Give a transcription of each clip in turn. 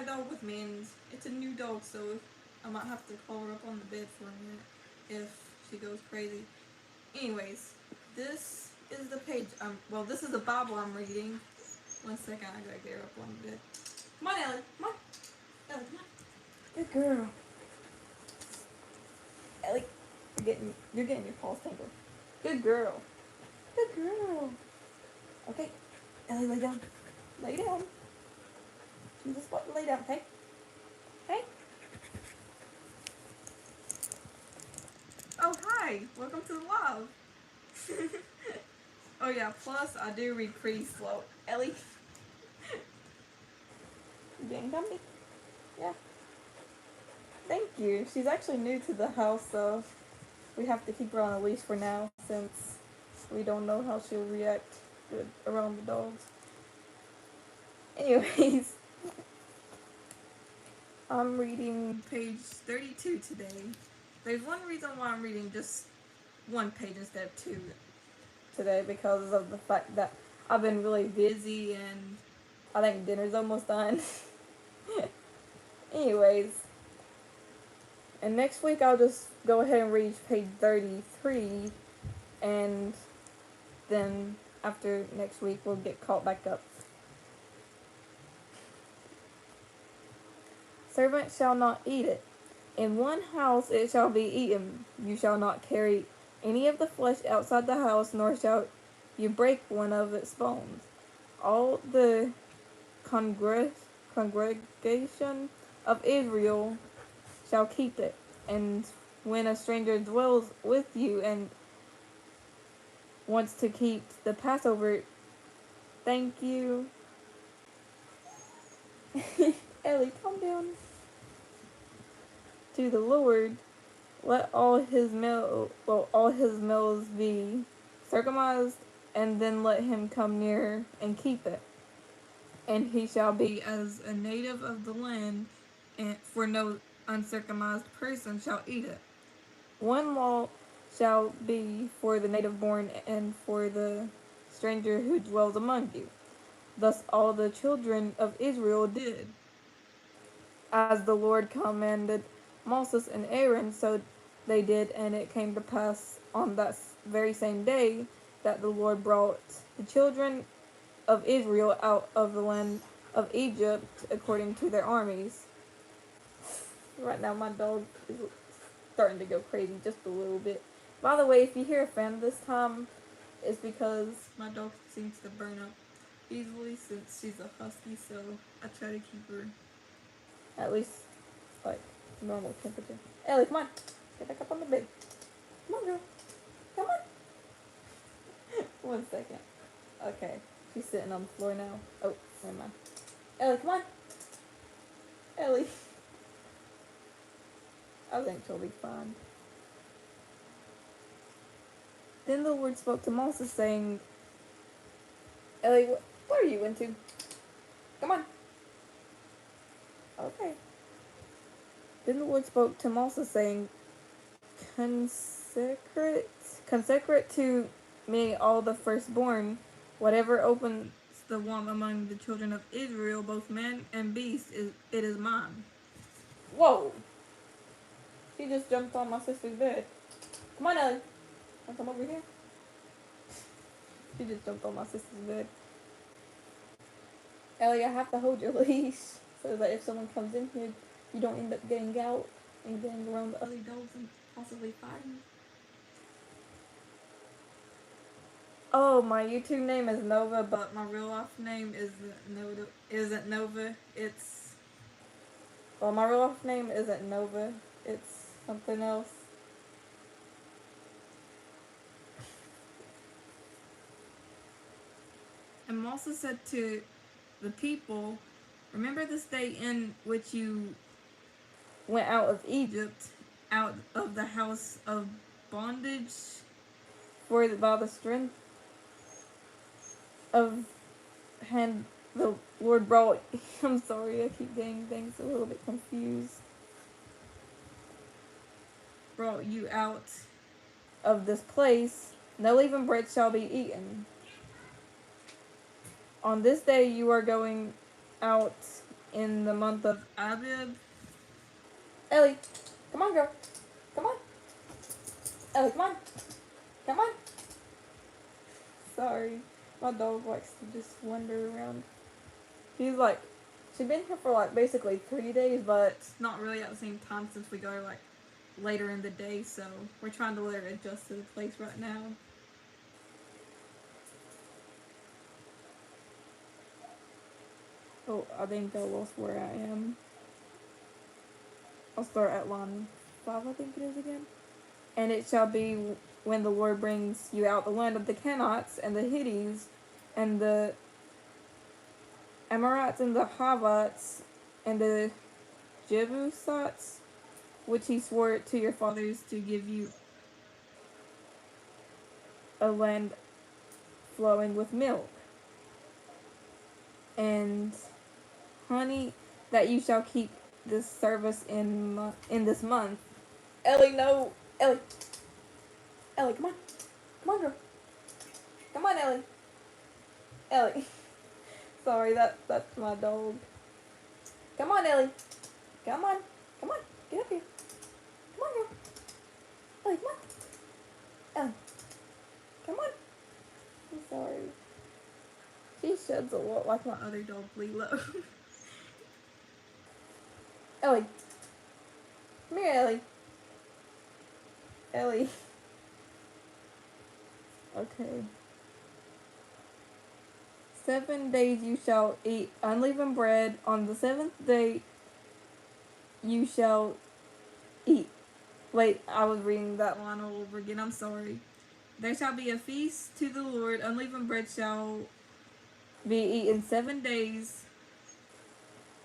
dog with me, and it's a new dog, so I might have to call her up on the bed for a minute if she goes crazy. Anyways, this is the page. Well, this is the Bible I'm reading. 1 second, I gotta get her up on the bed. Come on, Ellie. Come on. Ellie, come on. Good girl. Ellie, you're getting your paws tangled. Good girl. Good girl. Okay, Ellie, lay down. Lay down. Choose a spot to lay down, okay? Okay? Oh, hi. Welcome to the live. Oh, yeah, plus I do read pretty slow. Ellie, you getting comfy? Yeah. Thank you. She's actually new to the house, so we have to keep her on a leash for now since we don't know how she'll react around the dogs. Anyways, I'm reading page 32 today. There's one reason why I'm reading just one page instead of two today, because of the fact that I've been really busy and I think dinner's almost done. Anyways, and next week I'll just go ahead and read page 33, and then after next week we'll get caught back up. Servant shall not eat it. In one house it shall be eaten. You shall not carry any of the flesh outside the house, nor shall you break one of its bones. All the congregation of Israel shall keep it. And when a stranger dwells with you and wants to keep the Passover, thank you. Ellie, calm down. To the Lord, let all his males be circumcised, and then let him come near and keep it. And he shall be as a native of the land, and for no uncircumcised person shall eat it. One law shall be for the native born and for the stranger who dwells among you. Thus all the children of Israel did, as the Lord commanded Moses and Aaron, so they did, and it came to pass on that very same day that the Lord brought the children of Israel out of the land of Egypt according to their armies. Right now my dog is starting to go crazy just a little bit. By the way, if you hear a fan this time, it's because my dog seems to burn up easily since she's a husky, so I try to keep her at least like normal temperature. Ellie, come on. Get back up on the bed. Come on, girl. Come on. 1 second. Okay. She's sitting on the floor now. Oh, never mind. Ellie, come on. Ellie. I think she'll be fine. Then the Lord spoke to Moses, saying, Ellie, what are you into? Come on. Okay. Then the Lord spoke to Moses, saying, Consecrate to me all the firstborn, whatever opens the womb among the children of Israel, both man and beast, it is mine. Whoa! She just jumped on my sister's bed. Come on, Ellie. Wanna come over here? She just jumped on my sister's bed. Ellie, I have to hold your leash so that if someone comes in here, you don't end up getting out and getting around the other dogs and possibly fighting. Oh, my YouTube name is Nova, but my real life name isn't Nova. My real life name isn't Nova. It's something else. And Moses said to the people, remember this day in which you went out of Egypt, out of the house of bondage, for by the strength of hand the Lord brought. I'm sorry, I keep getting things a little bit confused. Brought you out of this place. No leavened bread shall be eaten. On this day you are going out in the month of Abib. Ellie, come on, girl. Come on. Ellie, come on. Come on. Sorry. My dog likes to just wander around. She's been here for like basically 3 days, but not really at the same time since we go like later in the day, so we're trying to let her adjust to the place right now. Oh, I think I lost where I am. I'll start at line 5, I think it is again. And it shall be when the Lord brings you out the land of the Kenites and the Hittites and the Amorites and the Hivites and the Jebusites, which he swore to your fathers to give you a land flowing with milk and honey, that you shall keep this service in this month. Ellie, no, Ellie, Ellie, come on, girl, come on, Ellie, Ellie. Sorry, that's my dog. Come on, Ellie, come on, get up here, come on, girl, Ellie, come on, Ellie, come on. I'm sorry. She sheds a lot like my other dog, Lilo. Ellie. Come here, Ellie. Ellie. Okay. 7 days you shall eat unleavened bread. On the 7th day you shall eat. Wait, I was reading that line all over again. I'm sorry. There shall be a feast to the Lord. Unleavened bread shall be eaten 7 days.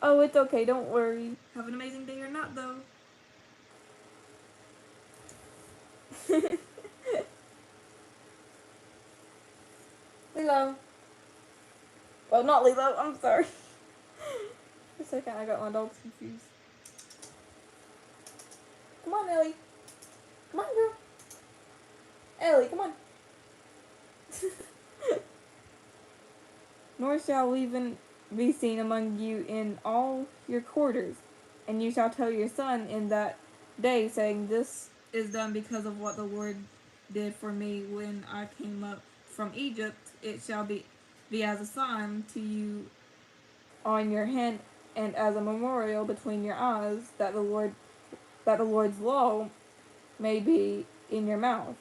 Oh, it's okay. Don't worry. Have an amazing day or not, though. Lilo. Well, not Lilo. I'm sorry. For a second, I got my dogs confused. Come on, Ellie. Come on, girl. Ellie, come on. Nor shall leaven be seen among you in all your quarters. And you shall tell your son in that day, saying, This is done because of what the Lord did for me when I came up from Egypt. It shall be as a sign to you on your hand and as a memorial between your eyes, that the Lord's law may be in your mouth.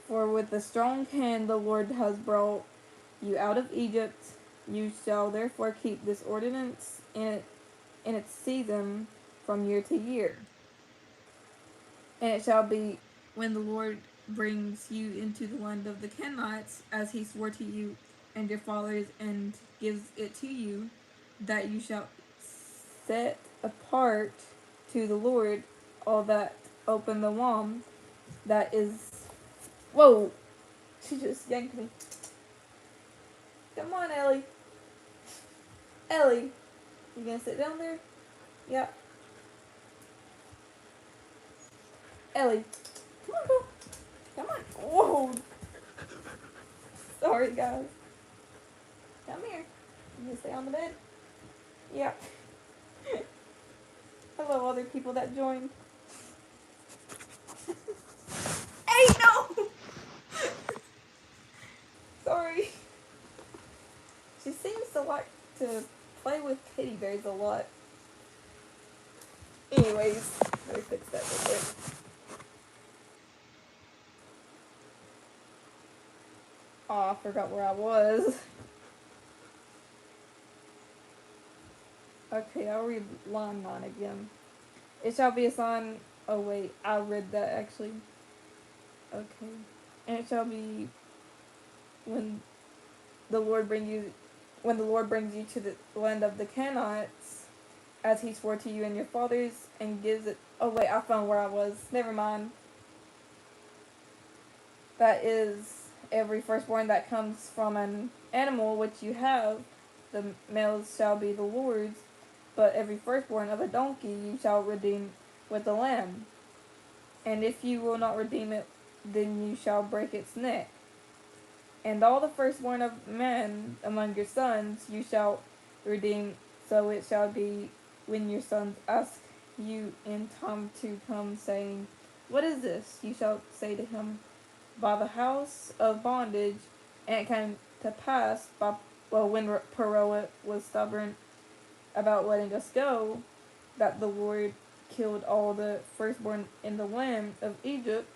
For with a strong hand the Lord has brought you out of Egypt. You shall therefore keep this ordinance in its season from year to year. And it shall be when the Lord brings you into the land of the Kenites, as he swore to you and your fathers, and gives it to you, that you shall set apart to the Lord all that open the womb, that is... Whoa! She just yanked me. Come on, Ellie. Ellie, you gonna sit down there? Yeah. Ellie, come on, girl. Come on. Whoa. Sorry, guys. Come here. You gonna stay on the bed? Yeah. I love other people that join. Hey, no! Sorry. She seems to like to play with teddy bears a lot. Anyways, let me fix that real quick. Oh, I forgot where I was. Okay, I'll read line 9 again. It shall be a sign... Oh, wait, I read that actually. Okay. And it shall be when the Lord brings you to the land of the Kenites, as he swore to you and your fathers, and gives it... Oh, wait, I found where I was. Never mind. That is every firstborn that comes from an animal which you have, the males shall be the Lord's, but every firstborn of a donkey you shall redeem with a lamb. And if you will not redeem it, then you shall break its neck. And all the firstborn of men among your sons you shall redeemed. So it shall be when your sons ask you in time to come, saying, what is this? You shall say to him, by the house of bondage. And it came to pass, when Pharaoh was stubborn about letting us go, that the Lord killed all the firstborn in the land of Egypt,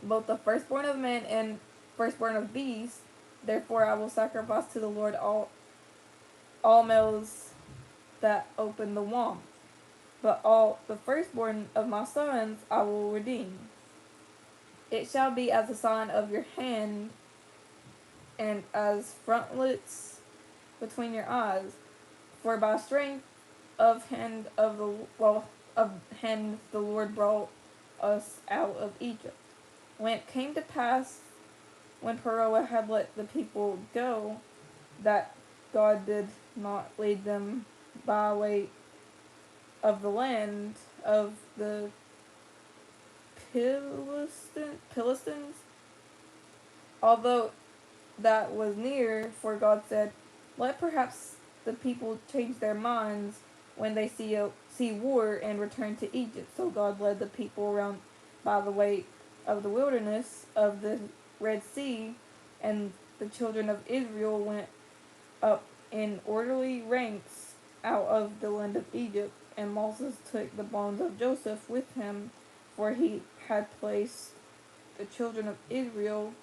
both the firstborn of men and firstborn of beasts. Therefore I will sacrifice to the Lord all males that open the womb, but all the firstborn of my sons I will redeem. It shall be as a sign of your hand and as frontlets between your eyes. For by strength of hand the Lord brought us out of Egypt. When it came to pass, when Pharaoh had let the people go, that God did not lead them by way of the land of the Philistines, although that was near, for God said, let perhaps the people change their minds when they see war and return to Egypt. So God led the people around by the way of the wilderness of the Red Sea, and the children of Israel went up in orderly ranks out of the land of Egypt. And Moses took the bones of Joseph with him, for he had placed the children of Israel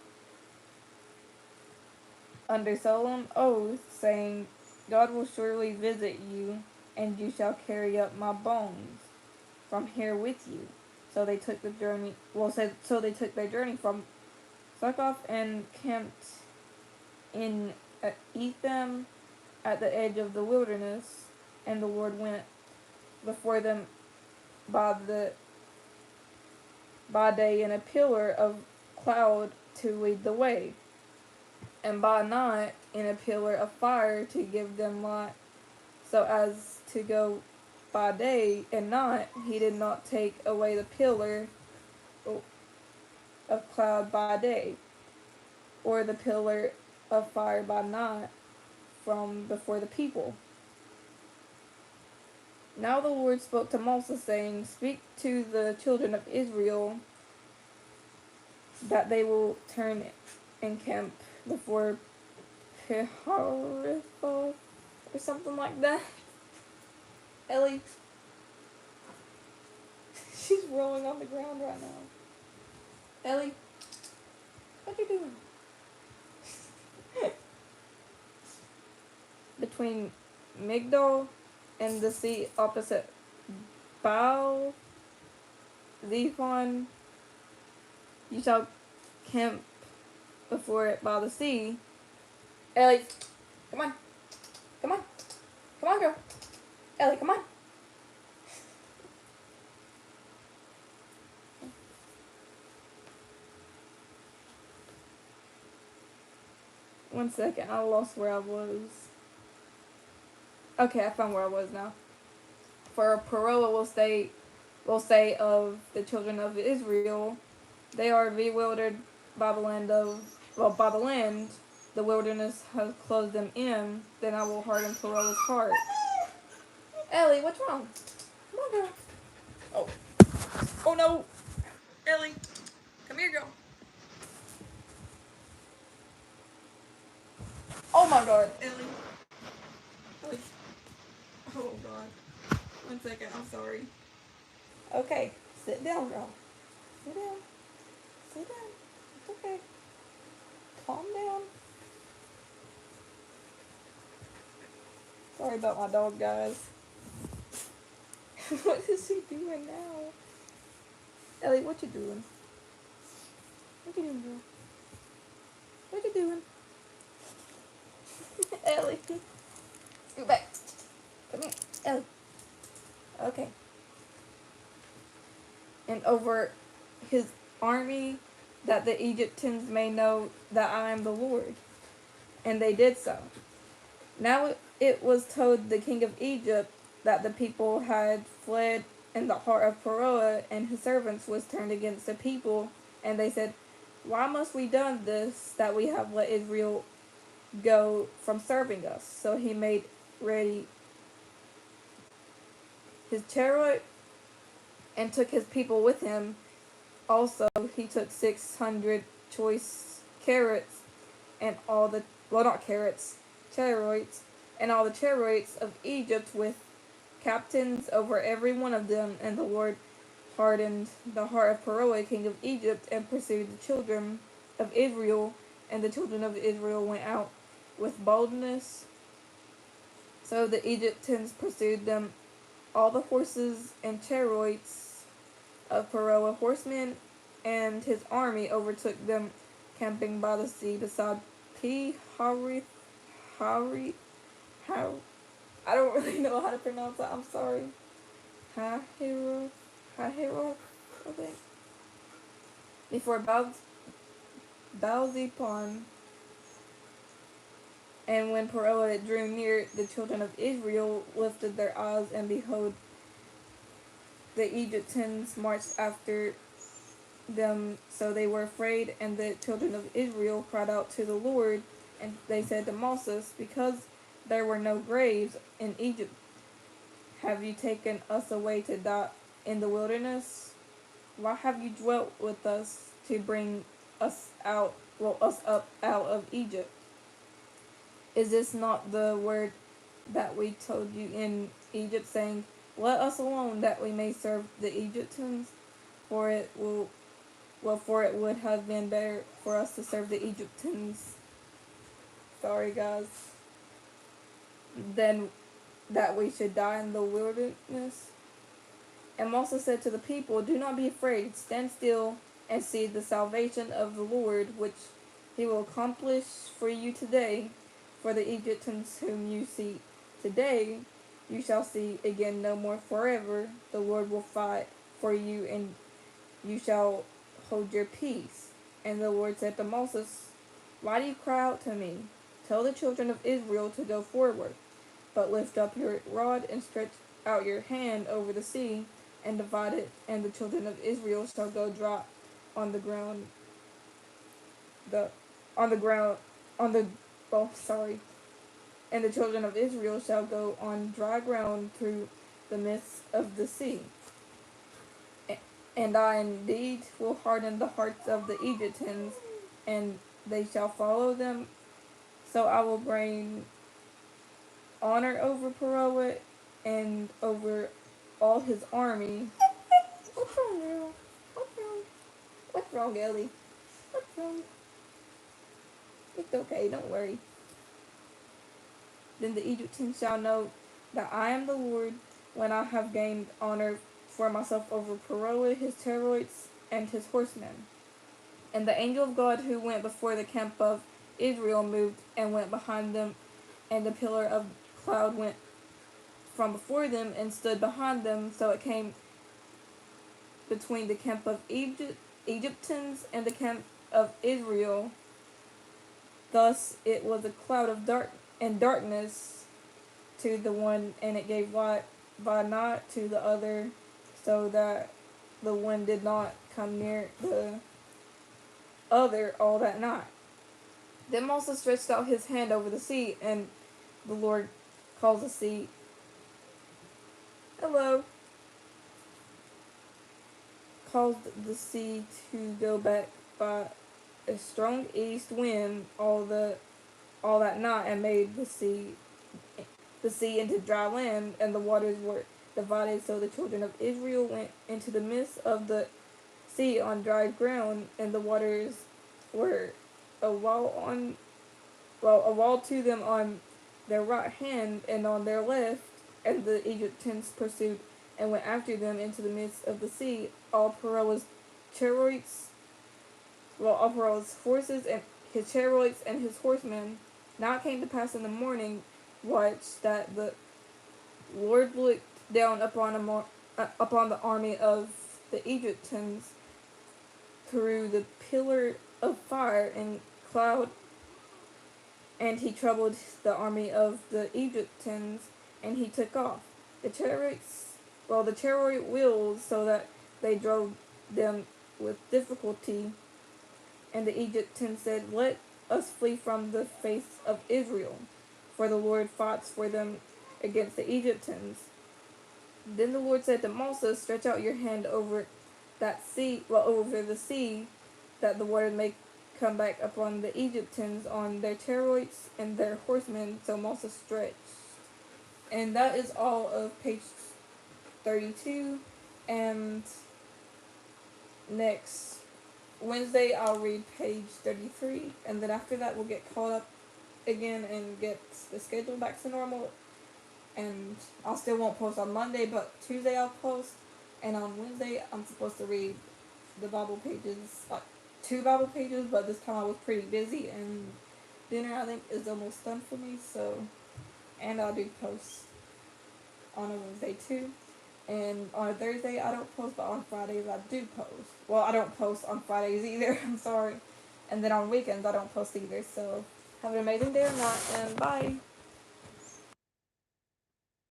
under solemn oath, saying, God will surely visit you, and you shall carry up my bones from here with you. So they took the journey. So they took their journey from Succoth and camped in Etham at the edge of the wilderness. And the Lord went before them by day in a pillar of cloud to lead the way, and by night in a pillar of fire to give them light, so as to go by day and night. He did not take away the pillar of cloud by day, or the pillar of fire by night from before the people. Now the Lord spoke to Moses, saying, speak to the children of Israel that they will turn and camp before Pihahireth or something like that. Ellie, she's rolling on the ground right now. Ellie, what you doing? Between Migdol and the sea opposite Baal Zephon, you shall camp before it by the sea. Ellie, come on. Come on. Come on, girl. Ellie, come on. One second, I lost where I was. Okay, I found where I was now. For Pharaoh will say of the children of Israel, they are bewildered by the land the wilderness has closed them in. Then I will harden Pharaoh's heart. Ellie, what's wrong? Come on, girl. Oh. Oh no. Ellie, come here, girl. Oh my God, Ellie. Ellie. Oh God. 1 second, I'm sorry. Okay, sit down, girl. Sit down. Sit down. It's okay. Calm down. Sorry about my dog, guys. What is he doing now? Ellie, what you doing? What you doing, girl? What you doing? Ellie. Scoot back. Come here. Ellie. Okay. And over his army, that the Egyptians may know that I am the Lord. And they did so. Now it was told the king of Egypt that the people had fled, and the heart of Pharaoh and his servants was turned against the people. And they said, why must we done this, that we have let Israel go from serving us? So he made ready his chariot and took his people with him. Also, he took 600 choice carrots and all the, well, not carrots, chariots, and all the chariots of Egypt with captains over every one of them. And the Lord hardened the heart of Pharaoh, king of Egypt, and pursued the children of Israel. And the children of Israel went out with boldness. So the Egyptians pursued them. All the horses and chariots of Pharaoh, horsemen, and his army overtook them, camping by the sea beside Pi-hahiroth. How? I don't really know how to pronounce that. I'm sorry. Hahiroth, I think. Before Baal-zepon. And when Pharaoh drew near, the children of Israel lifted their eyes, and behold, the Egyptians marched after them, so they were afraid. And the children of Israel cried out to the Lord, and they said to Moses, because there were no graves in Egypt, have you taken us away to die in the wilderness? Why have you dwelt with us to bring us out, us up out of Egypt? Is this not the word that we told you in Egypt, saying, let us alone that we may serve the Egyptians? For it would have been better for us to serve the Egyptians. Sorry, guys. Than that we should die in the wilderness. And Moses said to the people, do not be afraid, stand still and see the salvation of the Lord, which he will accomplish for you today. For the Egyptians whom you see today, you shall see again no more forever. The Lord will fight for you, and you shall hold your peace. And the Lord said to Moses, why do you cry out to me? Tell the children of Israel to go forward, but lift up your rod and stretch out your hand over the sea, and divide it, and the children of Israel shall go dry on the ground. And the children of Israel shall go on dry ground through the midst of the sea. And I indeed will harden the hearts of the Egyptians, and they shall follow them. So I will bring honor over Pharaoh and over all his army. What's wrong, girl? What's wrong? What's wrong, Ellie? What's wrong? It's okay, don't worry. Then the Egyptians shall know that I am the Lord, when I have gained honor for myself over Pharaoh, his chariots, and his horsemen. And the angel of God who went before the camp of Israel moved and went behind them, and the pillar of cloud went from before them and stood behind them, so it came between the camp of Egyptians and the camp of Israel. Thus it was a cloud of darkness to the one, and it gave light by night to the other, so that the one did not come near the other all that night. Then Moses stretched out his hand over the sea, and the Lord caused the sea, caused the sea to go back by a strong east wind all that night, and made the sea into dry land, and the waters were divided. So the children of Israel went into the midst of the sea on dry ground, and the waters were a wall to them on their right hand and on their left. And the Egyptians pursued and went after them into the midst of the sea. All Pharaoh's horses and his chariots and his horsemen. Now it came to pass in the morning watch that the Lord looked down upon the army of the Egyptians through the pillar of fire and cloud, and he troubled the army of the Egyptians, and he took off the chariot wheels, so that they drove them with difficulty. And the Egyptians said, let us flee from the face of Israel, for the Lord fights for them against the Egyptians. Then the Lord said to Moses, stretch out your hand over over the sea, that the water may come back upon the Egyptians on their chariots and their horsemen. So Moses stretched. And that is all of page 32. And next Wednesday I'll read page 33. And then after that we'll get caught up again and get the schedule back to normal. And I still won't post on Monday, but Tuesday I'll post. And on Wednesday I'm supposed to read the Bible pages, 2 Bible pages, but this time I was pretty busy and dinner I think is almost done for me, so, and I'll do posts on a Wednesday too. And on a Thursday I don't post, but on Fridays I do post. Well, I don't post on Fridays either, I'm sorry. And then on weekends I don't post either, so have an amazing day or not, and bye!